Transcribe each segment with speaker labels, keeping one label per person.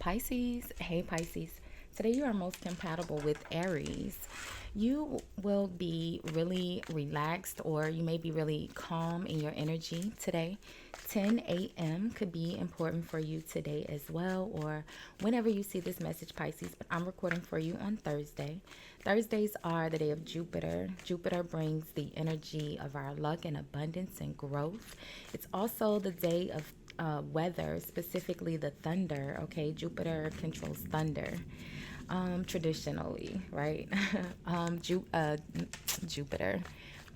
Speaker 1: Pisces. Hey Pisces. Today you are most compatible with Aries. You will be really relaxed, or you may be really calm in your energy today. 10 a.m. could be important for you today as well, or whenever you see this message, Pisces. But I'm recording for you on Thursday. Thursdays are the day of Jupiter. Jupiter brings the energy of our luck and abundance and growth. It's also the day of weather, specifically the thunder. Okay, Jupiter controls thunder, traditionally, right? Jupiter.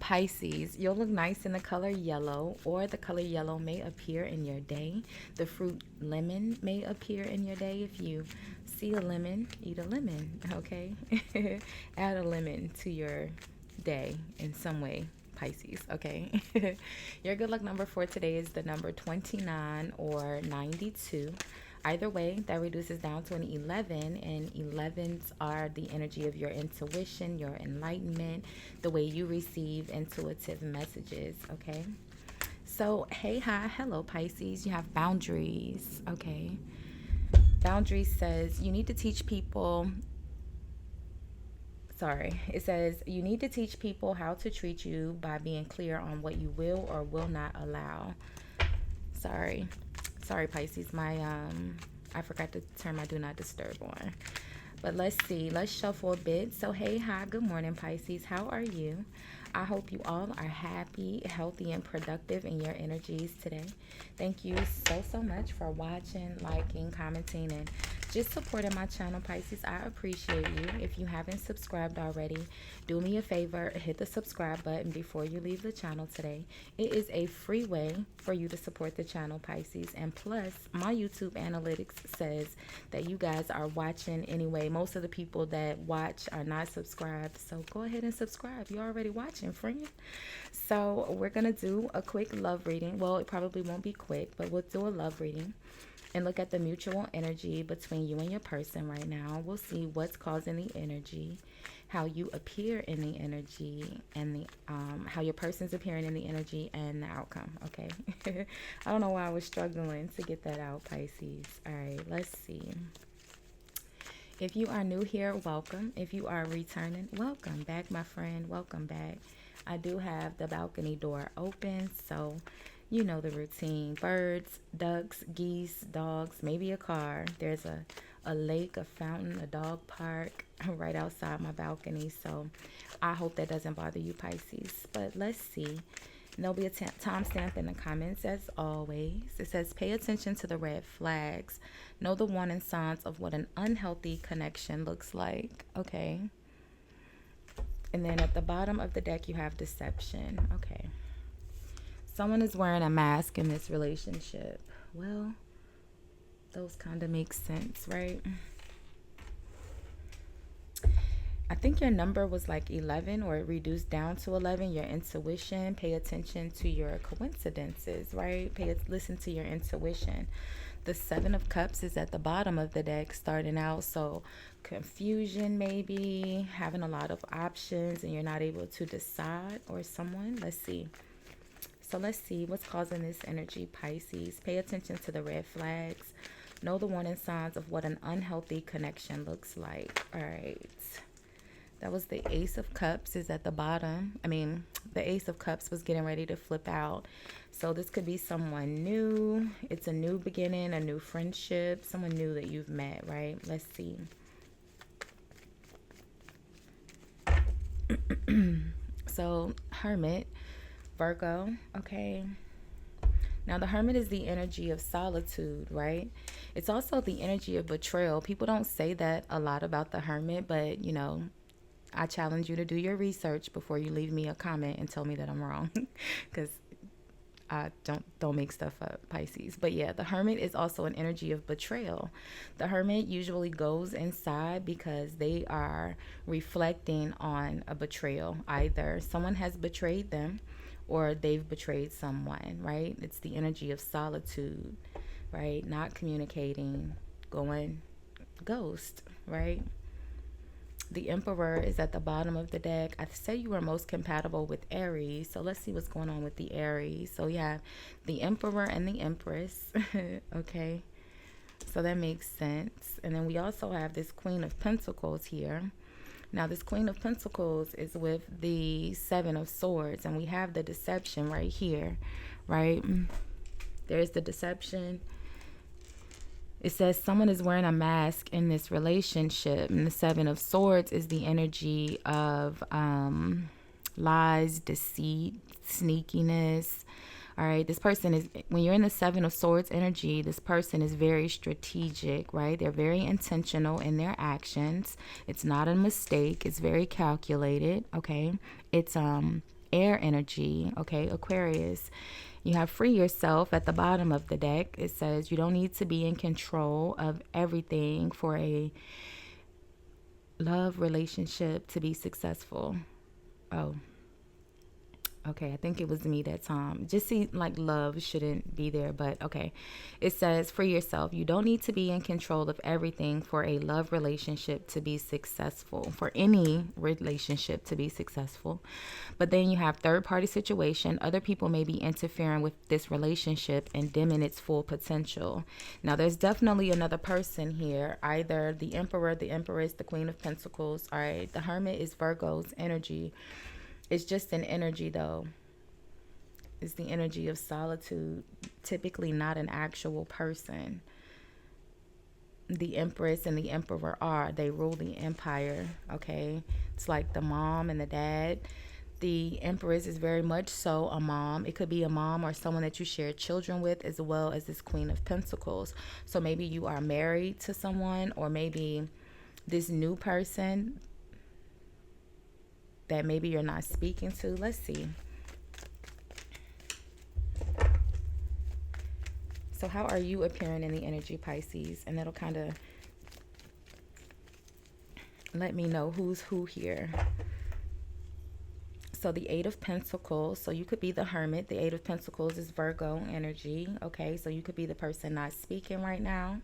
Speaker 1: Pisces, you'll look nice in the color yellow, or the color yellow may appear in your day. The fruit lemon may appear in your day. If you see a lemon, eat a lemon, okay? Add a lemon to your day in some way, Pisces, okay? Your good luck number for today is the number 29 or 92. Either way, that reduces down to an 11, and 11s are the energy of your intuition, your enlightenment, the way you receive intuitive messages, okay? So, hey, hi, hello, Pisces. You have boundaries, okay? Boundaries says you need to teach people. Sorry, it says you need to teach people how to treat you by being clear on what you will or will not allow. Sorry. Sorry, Pisces. I forgot to turn my do not disturb on. But let's see. Let's shuffle a bit. So, hey, hi, good morning, Pisces. How are you? I hope you all are happy, healthy, and productive in your energies today. Thank you so much for watching, liking, commenting, and just supporting my channel, Pisces. I appreciate you. If you haven't subscribed already, do me a favor, hit the subscribe button before you leave the channel today. It is a free way for you to support the channel, Pisces. And plus, my YouTube analytics says that you guys are watching anyway. Most of the people that watch are not subscribed, so go ahead and subscribe. You're already watching, friend. So we're going to do a quick love reading. Well, it probably won't be quick, but we'll do a love reading and look at the mutual energy between you and your person right now. We'll see what's causing the energy, how you appear in the energy, and the how your person's appearing in the energy, and the outcome, okay? I don't know why I was struggling to get that out, Pisces. All right, let's see. If you are new here, welcome. If you are returning, welcome back, my friend. Welcome back. I do have the balcony door open, so you know the routine. Birds, ducks, geese, dogs, maybe a car. There's a lake, a fountain, a dog park right outside my balcony. So I hope that doesn't bother you, Pisces. But let's see. There'll be a timestamp in the comments as always. It says, pay attention to the red flags. Know the warning signs of what an unhealthy connection looks like. Okay. And then at the bottom of the deck, you have deception. Okay. Someone is wearing a mask in this relationship. Well, those kind of make sense, right? I think your number was like 11, or it reduced down to 11. Your intuition. Pay attention to your coincidences, right? Listen to your intuition. The 7 of Cups is at the bottom of the deck starting out. So confusion, maybe having a lot of options and you're not able to decide, or someone. Let's see. So let's see what's causing this energy, Pisces. Pay attention to the red flags. Know the warning signs of what an unhealthy connection looks like. All right. That was the Ace of Cups is at the bottom. The Ace of Cups was getting ready to flip out. So this could be someone new. It's a new beginning, a new friendship, someone new that you've met, right? Let's see. So, Hermit. Virgo, okay. Now, the Hermit is the energy of solitude, right? It's also the energy of betrayal. People don't say that a lot about the Hermit, but, you know, I challenge you to do your research before you leave me a comment and tell me that I'm wrong, because I don't make stuff up, Pisces. But yeah, the Hermit is also an energy of betrayal. The Hermit usually goes inside because they are reflecting on a betrayal. Either someone has betrayed them, or they've betrayed someone, right? It's the energy of solitude, right? Not communicating, going ghost, right? The Emperor is at the bottom of the deck. I say you are most compatible with Aries, so let's see what's going on with the Aries. So you have the Emperor and the Empress, okay? So that makes sense. And then we also have this Queen of Pentacles here. Now, this Queen of Pentacles is with the Seven of Swords, and we have the deception right here, right? There's the deception. It says someone is wearing a mask in this relationship, and the Seven of Swords is the energy of lies, deceit, sneakiness. All right, this person is, when you're in the Seven of Swords energy, this person is very strategic, right? They're very intentional in their actions. It's not a mistake. It's very calculated, okay? It's air energy, okay? Aquarius. You have free yourself at the bottom of the deck. It says you don't need to be in control of everything for a love relationship to be successful. Oh, okay, I think it was me that time. Just see, like, love shouldn't be there, but okay. It says, free yourself. You don't need to be in control of everything for a love relationship to be successful, for any relationship to be successful. But then you have third-party situation. Other people may be interfering with this relationship and dimming its full potential. Now, there's definitely another person here, either the Emperor, the Empress, the Queen of Pentacles. All right, the Hermit is Virgo's energy. It's just an energy, though. It's the energy of solitude, typically not an actual person. The Empress and the Emperor they rule the empire, okay? It's like the mom and the dad. The Empress is very much so a mom. It could be a mom or someone that you share children with, as well as this Queen of Pentacles. So maybe you are married to someone, or maybe this new person that maybe you're not speaking to. Let's see. So how are you appearing in the energy, Pisces? And that'll kind of let me know who's who here. So the Eight of Pentacles. So you could be the Hermit. The Eight of Pentacles is Virgo energy. Okay, so you could be the person not speaking right now.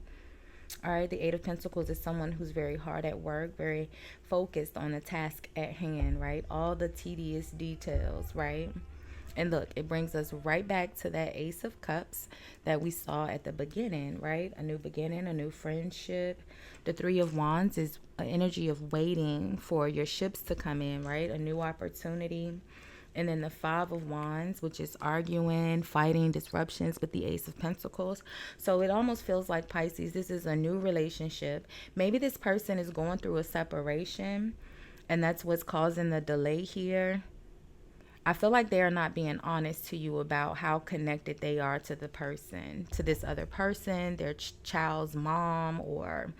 Speaker 1: All right, the Eight of Pentacles is someone who's very hard at work, very focused on the task at hand, right? All the tedious details, right? And look, it brings us right back to that Ace of Cups that we saw at the beginning, right? A new beginning, a new friendship. The Three of Wands is an energy of waiting for your ships to come in, right? A new opportunity. And then the Five of Wands, which is arguing, fighting, disruptions with the Ace of Pentacles. So it almost feels like, Pisces, this is a new relationship. Maybe this person is going through a separation, and that's what's causing the delay here. I feel like they are not being honest to you about how connected they are to the person, to this other person, their child's mom, or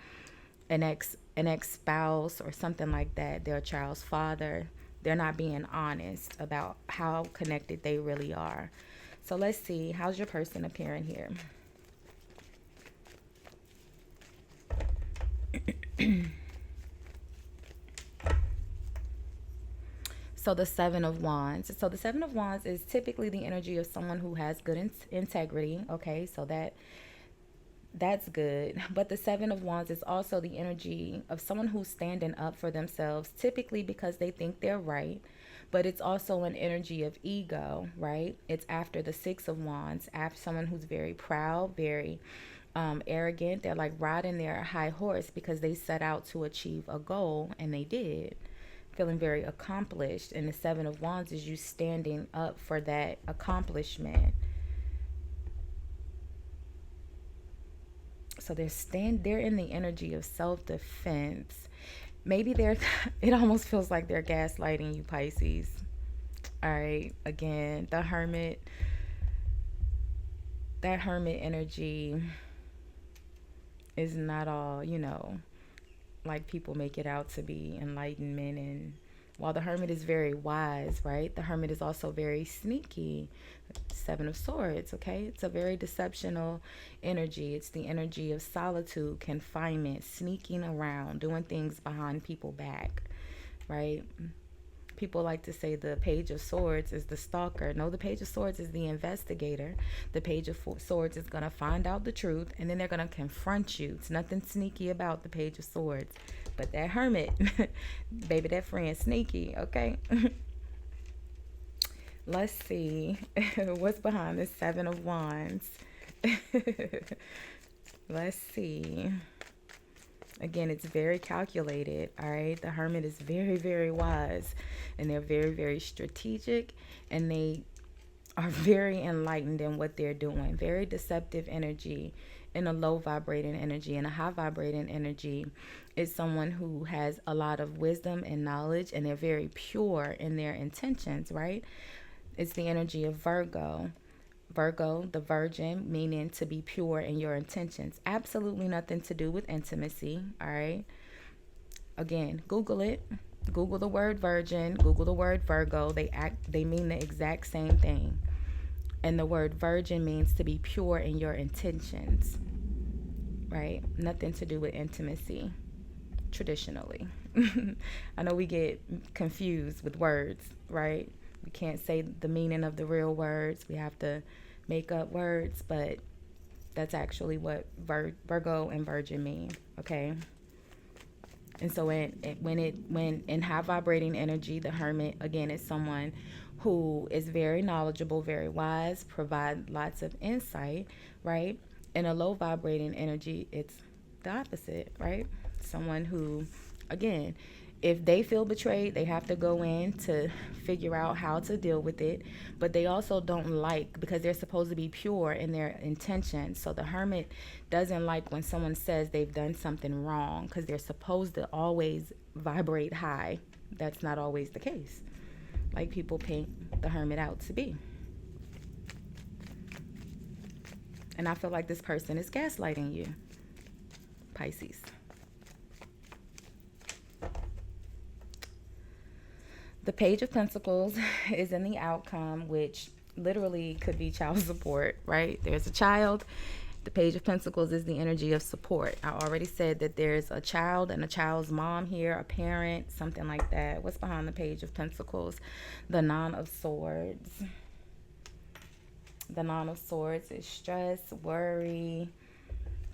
Speaker 1: an ex-spouse or something like that, their child's father. They're not being honest about how connected they really are. So let's see, how's your person appearing here? So the Seven of Wands. So the Seven of Wands is typically the energy of someone who has good integrity. Okay, so that's good. But the Seven of Wands is also the energy of someone who's standing up for themselves, typically because they think they're right. But it's also an energy of ego, right? It's after the Six of Wands, after someone who's very proud, very arrogant. They're like riding their high horse because they set out to achieve a goal, and they did. Feeling very accomplished. And the Seven of Wands is you standing up for that accomplishment. So they're in the energy of self-defense. Maybe it almost feels like they're gaslighting you, Pisces. All right, again, the Hermit, that Hermit energy is not all, like people make it out to be, enlightenment. And while the Hermit is very wise, right, the Hermit is also very sneaky. Seven of Swords, okay? It's a very deceptional energy. It's the energy of solitude, confinement, sneaking around, doing things behind people's back, right? People like to say the Page of Swords is the stalker. No, the Page of Swords is the investigator. The Page of Swords is going to find out the truth, and then they're going to confront you. It's nothing sneaky about the Page of Swords. But that Hermit, baby, that friend sneaky, okay? Let's see what's behind this Seven of Wands. Let's see. Again, it's very calculated, all right? The Hermit is very, very wise, and they're very, very strategic, and they are very enlightened in what they're doing. Very deceptive energy in a low vibrating energy. And a high vibrating energy is someone who has a lot of wisdom and knowledge, and they're very pure in their intentions, right? It's the energy of Virgo. Virgo, the virgin, meaning to be pure in your intentions. Absolutely nothing to do with intimacy, all right? Again, Google it. Google the word virgin, Google the word Virgo. They mean the exact same thing. And the word virgin means to be pure in your intentions, right? Nothing to do with intimacy, traditionally. I know we get confused with words, right? We can't say the meaning of the real words. We have to make up words, but that's actually what Virgo and virgin mean, okay? And so when in high vibrating energy, the Hermit, again, is someone who is very knowledgeable, very wise, provide lots of insight, right? In a low vibrating energy, it's the opposite, right? Someone who, again, if they feel betrayed, they have to go in to figure out how to deal with it. But they also don't like, because they're supposed to be pure in their intentions. So the Hermit doesn't like when someone says they've done something wrong, because they're supposed to always vibrate high. That's not always the case, like people paint the Hermit out to be. And I feel like this person is gaslighting you, Pisces. The Page of Pentacles is in the outcome, which literally could be child support, right? There's a child. The Page of Pentacles is the energy of support. I already said that there's a child and a child's mom here, a parent, something like that. What's behind the Page of Pentacles? The Nine of Swords. The Nine of Swords is stress, worry,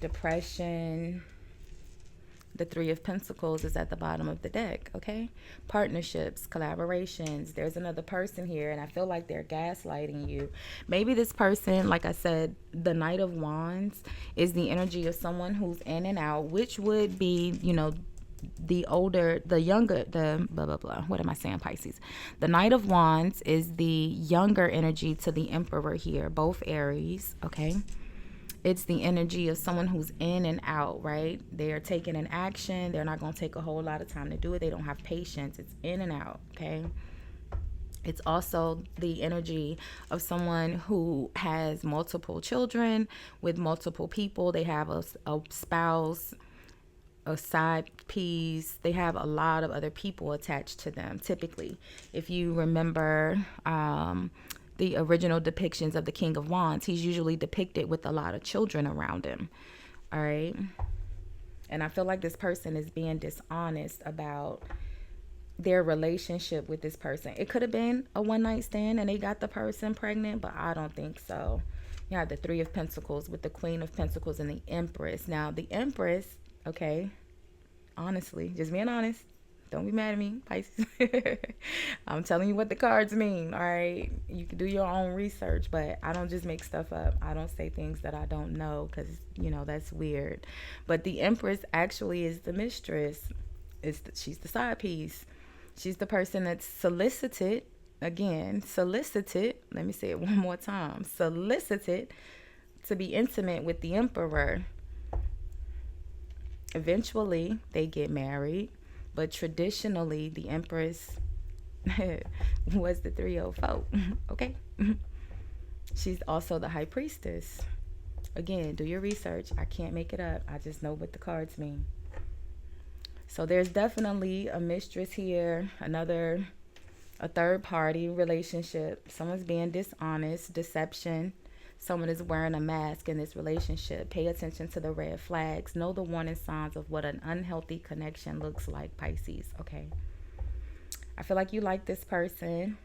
Speaker 1: depression. The Three of Pentacles is at the bottom of the deck, okay? Partnerships, collaborations. There's another person here, and I feel like they're gaslighting you. Maybe this person, like I said, the Knight of Wands is the energy of someone who's in and out, which would be, you know, the older, the younger, the blah, blah, blah. What am I saying, Pisces? The Knight of Wands is the younger energy to the Emperor here, both Aries, okay? It's the energy of someone who's in and out, right? They are taking an action. They're not going to take a whole lot of time to do it. They don't have patience. It's in and out, okay? It's also the energy of someone who has multiple children with multiple people. They have a spouse, a side piece. They have a lot of other people attached to them, typically. If you remember the original depictions of the King of Wands, he's usually depicted with a lot of children around him. All right. And I feel like this person is being dishonest about their relationship with this person. It could have been a one-night stand and they got the person pregnant, but I don't think so. You have the Three of Pentacles with the Queen of Pentacles and the Empress. Now, the Empress, okay, honestly, just being honest, don't be mad at me, Pisces. I'm telling you what the cards mean, all right? You can do your own research, but I don't just make stuff up. I don't say things that I don't know because, you know, that's weird. But the Empress actually is the mistress. She's the side piece. She's the person that's solicited. Again, solicited. Let me say it one more time. Solicited to be intimate with the Emperor. Eventually, they get married. But traditionally, the Empress was the 304, okay? She's also the High Priestess. Again, do your research. I can't make it up. I just know what the cards mean. So there's definitely a mistress here, a third party relationship. Someone's being dishonest, deception. Someone is wearing a mask in this relationship. Pay attention to the red flags. Know the warning signs of what an unhealthy connection looks like, Pisces, okay? I feel like you like this person,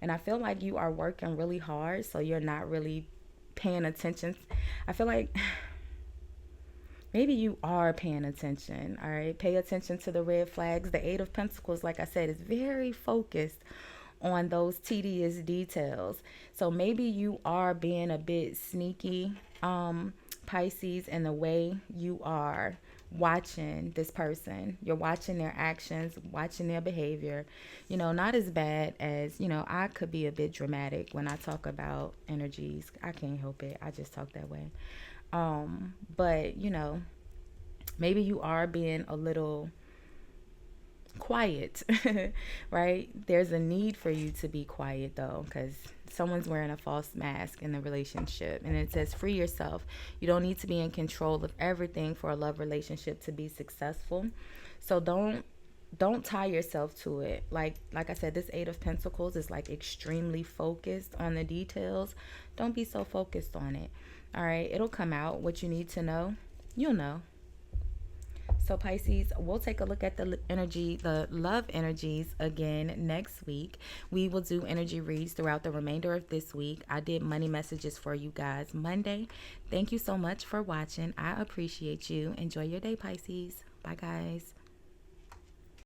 Speaker 1: and I feel like you are working really hard, so you're not really paying attention. I feel like maybe you are paying attention, all right? Pay attention to the red flags. The Eight of Pentacles, like I said, is very focused on those tedious details. So maybe you are being a bit sneaky Pisces, in the way you are watching this person. You're watching their actions, watching their behavior. Not as bad as, I could be a bit dramatic when I talk about energies. I can't help it. I just talk that way. But, maybe you are being a little quiet, right? There's a need for you to be quiet though, because someone's wearing a false mask in the relationship. And it says, free yourself. You don't need to be in control of everything for a love relationship to be successful. So don't tie yourself to it. Like I said, this Eight of Pentacles is like extremely focused on the details. Don't be so focused on it. All right, it'll come out. What you need to know, you'll know. So Pisces, we'll take a look at the love energies again next week. We will do energy reads throughout the remainder of this week. I did money messages for you guys Monday. Thank you so much for watching. I appreciate you. Enjoy your day, Pisces. Bye, guys.